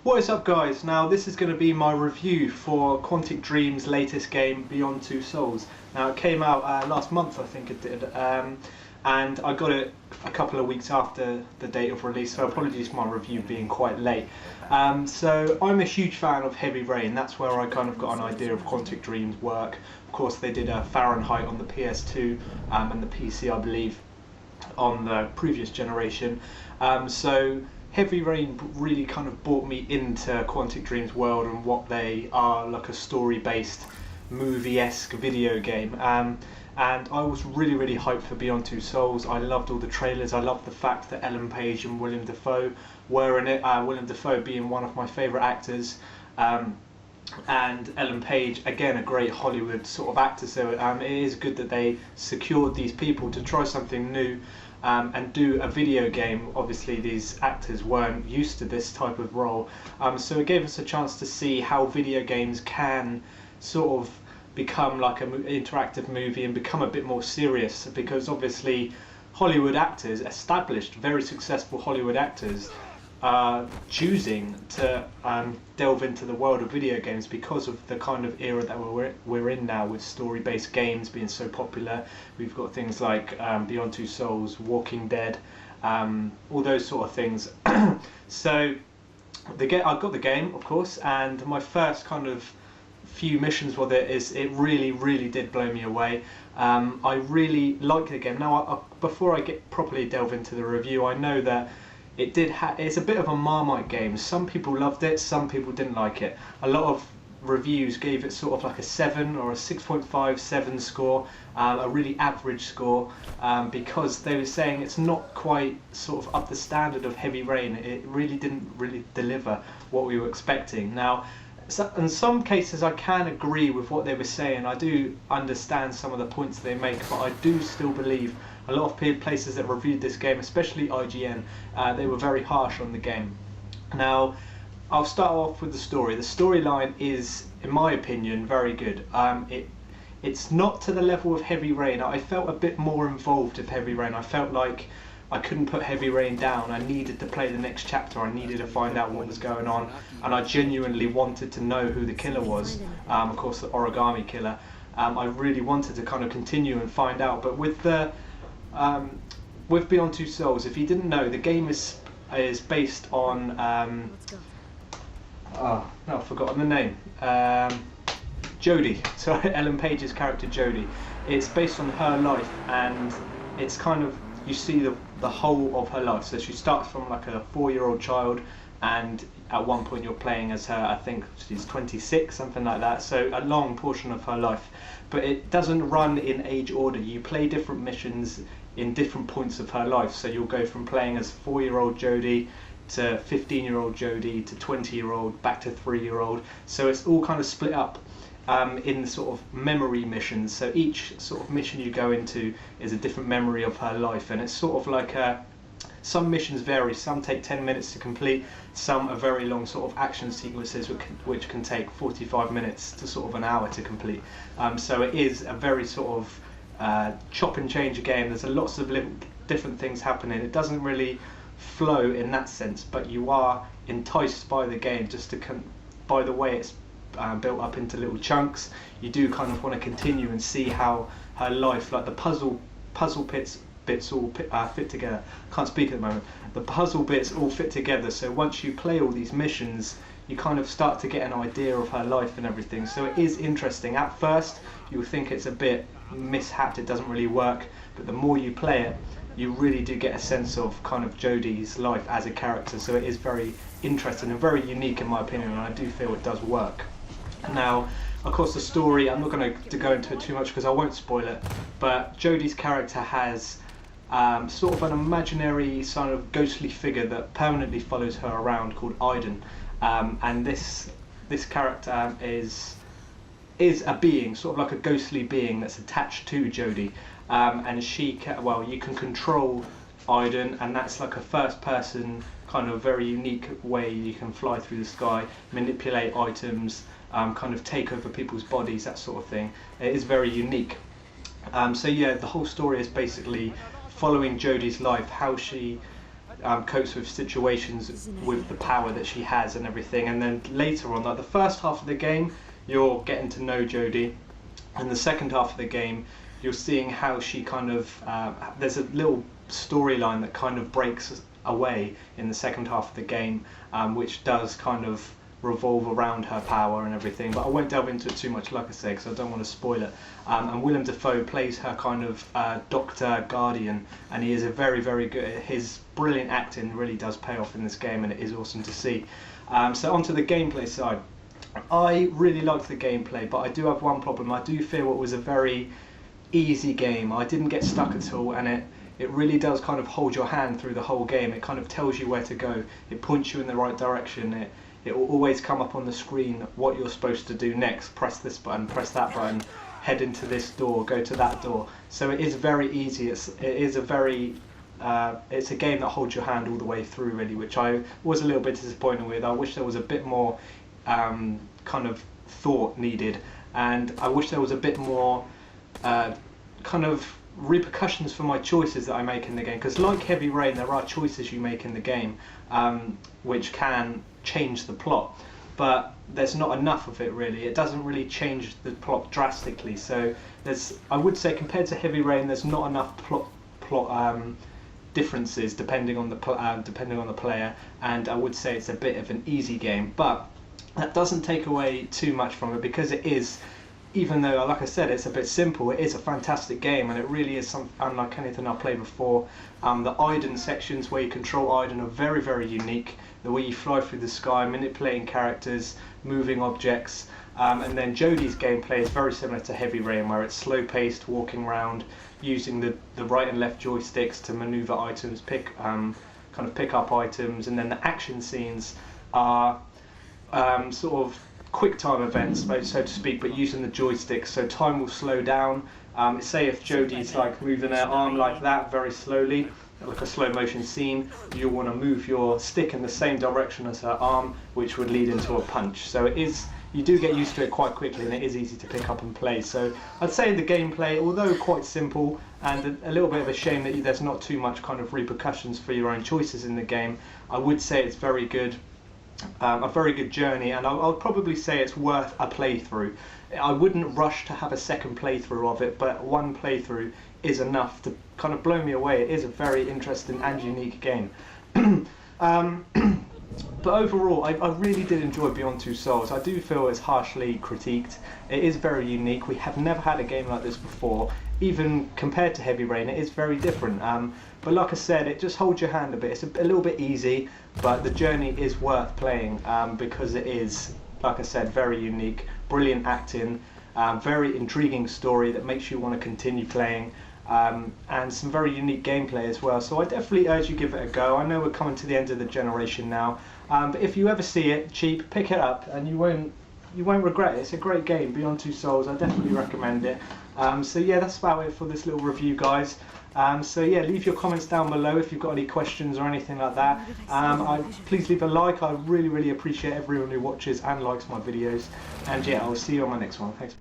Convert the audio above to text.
What is up, guys? Now this is going to be my review for Quantic Dream's latest game, Beyond Two Souls. Now it came out last month, I think it did, and I got it a couple of weeks after the date of release, so apologies for my review being quite late. So I'm a huge fan of Heavy Rain. That's where I kind of got an idea of Quantic Dream's work. Of course they did a Fahrenheit on the PS2 and the PC, I believe, on the previous generation. So Heavy Rain really kind of brought me into Quantic Dream's world and what they are, like a story-based, movie-esque video game. And I was really hyped for Beyond Two Souls. I loved all the trailers. I loved the fact that Ellen Page and Willem Dafoe were in it. Willem Dafoe being one of my favourite actors. And Ellen Page, again, a great Hollywood sort of actor. So it is good that they secured these people to try something new. And do a video game. Obviously these actors weren't used to this type of role, so it gave us a chance to see how video games can sort of become like an interactive movie and become a bit more serious, because obviously Hollywood actors, established, very successful Hollywood actors, are choosing to delve into the world of video games because of the kind of era that we're in now, with story-based games being so popular. We've got things like Beyond Two Souls, Walking Dead, all those sort of things. So I got the game, of course, and my first kind of few missions with it really did blow me away. I really like the game. Now, before I properly delve into the review, I know that it's a bit of a Marmite game. Some people loved it, some people didn't like it. A lot of reviews gave it sort of like a 7 or a 6.57 score, a really average score, because they were saying it's not quite sort of up the standard of Heavy Rain. It really didn't deliver what we were expecting. Now, in some cases I can agree with what they were saying. I do understand some of the points they make, but I do still believe a lot of places that reviewed this game, especially IGN, they were very harsh on the game. Now, I'll start off with the story. The storyline is, in my opinion, very good. It's not to the level of Heavy Rain. I felt a bit more involved with Heavy Rain. I felt like I couldn't put Heavy Rain down. I needed to play the next chapter. I needed to find out what was going on, and I genuinely wanted to know who the killer was. Of course, the origami killer. I really wanted to kind of continue and find out. But with Beyond Two Souls, if you didn't know, the game is based on no, I've forgotten the name. Jodie. Sorry, Ellen Page's character Jodie. It's based on her life, and it's kind of, you see the whole of her life. So she starts from like a 4-year-old child, and at one point you're playing as her, I think she's 26, something like that. So a long portion of her life, but it doesn't run in age order. You play different missions in different points of her life. So you'll go from playing as 4-year-old Jodie to 15-year-old Jodie to 20-year-old, back to 3-year-old. So it's all kind of split up in sort of memory missions. So each sort of mission you go into is a different memory of her life, and it's sort of like some missions vary. Some take 10 minutes to complete, some are very long sort of action sequences which can take 45 minutes to sort of an hour to complete. So it is a very sort of chop and change game. There's lots of little different things happening. It doesn't really flow in that sense, but you are enticed by the game just by the way it's built up into little chunks. You do kind of want to continue and see how her life, like the puzzle bits all fit together. Can't speak at the moment. The puzzle bits all fit together, so once you play all these missions, you kind of start to get an idea of her life and everything. So it is interesting. At first you'll think it's a bit mishapped, it doesn't really work, but the more you play it, you really do get a sense of kind of Jodie's life as a character. So it is very interesting and very unique in my opinion, and I do feel it does work. Now, of course, the story, I'm not going to go into it too much because I won't spoil it, but Jodie's character has sort of an imaginary sort of ghostly figure that permanently follows her around called Aiden, and this character is a being, sort of like a ghostly being that's attached to Jodie, and you can control Aiden, and that's like a first person kind of very unique way you can fly through the sky, manipulate items, kind of take over people's bodies, that sort of thing. It is very unique. So yeah, the whole story is basically following Jodie's life, how she copes with situations with the power that she has and everything. And then later on, like the first half of the game, you're getting to know Jodie, and the second half of the game, you're seeing how she kind of there's a little storyline that kind of breaks away in the second half of the game, which does kind of revolve around her power and everything, but I won't delve into it too much, like I say, because I don't want to spoil it. And Willem Dafoe plays her kind of doctor guardian, and he is a very, very good. His brilliant acting really does pay off in this game, and it is awesome to see. So onto the gameplay side. I really liked the gameplay, but I do have one problem. I do feel it was a very easy game. I didn't get stuck at all, and it really does kind of hold your hand through the whole game. It kind of tells you where to go. It points you in the right direction. It will always come up on the screen what you're supposed to do next. Press this button, press that button, head into this door, go to that door. So it is very easy. It's a game that holds your hand all the way through, really, which I was a little bit disappointed with. I wish there was a bit more kind of thought needed, and I wish there was a bit more kind of repercussions for my choices that I make in the game, because like Heavy Rain, there are choices you make in the game which can change the plot, but there's not enough of it really. It doesn't really change the plot drastically, so I would say compared to Heavy Rain, there's not enough plot differences depending on the player, and I would say it's a bit of an easy game, but that doesn't take away too much from it, because it is, even though, like I said, it's a bit simple, it is a fantastic game, and it really is unlike anything I've played before. The Iden sections where you control Iden are very, very unique. The way you fly through the sky, manipulating characters, moving objects, and then Jodie's gameplay is very similar to Heavy Rain, where it's slow-paced, walking around, using the right and left joysticks to maneuver items, pick up items, and then the action scenes are sort of quick time events, so to speak, but using the joysticks, so time will slow down. Say if Jodie's like moving her arm like that very slowly, like a slow motion scene, you'll want to move your stick in the same direction as her arm, which would lead into a punch. So you do get used to it quite quickly, and it is easy to pick up and play. So I'd say the gameplay, although quite simple, and a little bit of a shame that there's not too much kind of repercussions for your own choices in the game, I would say it's very good. A very good journey, and I'll probably say it's worth a playthrough. I wouldn't rush to have a second playthrough of it, but one playthrough is enough to kind of blow me away. It is a very interesting and unique game. But overall, I really did enjoy Beyond Two Souls. I do feel it's harshly critiqued. It is very unique. We have never had a game like this before. Even compared to Heavy Rain, it is very different. But like I said, it just holds your hand a bit. It's a little bit easy, but the journey is worth playing because it is, like I said, very unique, brilliant acting, very intriguing story that makes you want to continue playing, and some very unique gameplay as well. So I definitely urge you give it a go. I know we're coming to the end of the generation now, but if you ever see it cheap, pick it up and you won't regret it. It's a great game, Beyond Two Souls. I definitely recommend it. So yeah, that's about it for this little review, guys. So yeah, leave your comments down below if you've got any questions or anything like that. Please leave a like. I really, really appreciate everyone who watches and likes my videos. And yeah, I'll see you on my next one. Thanks.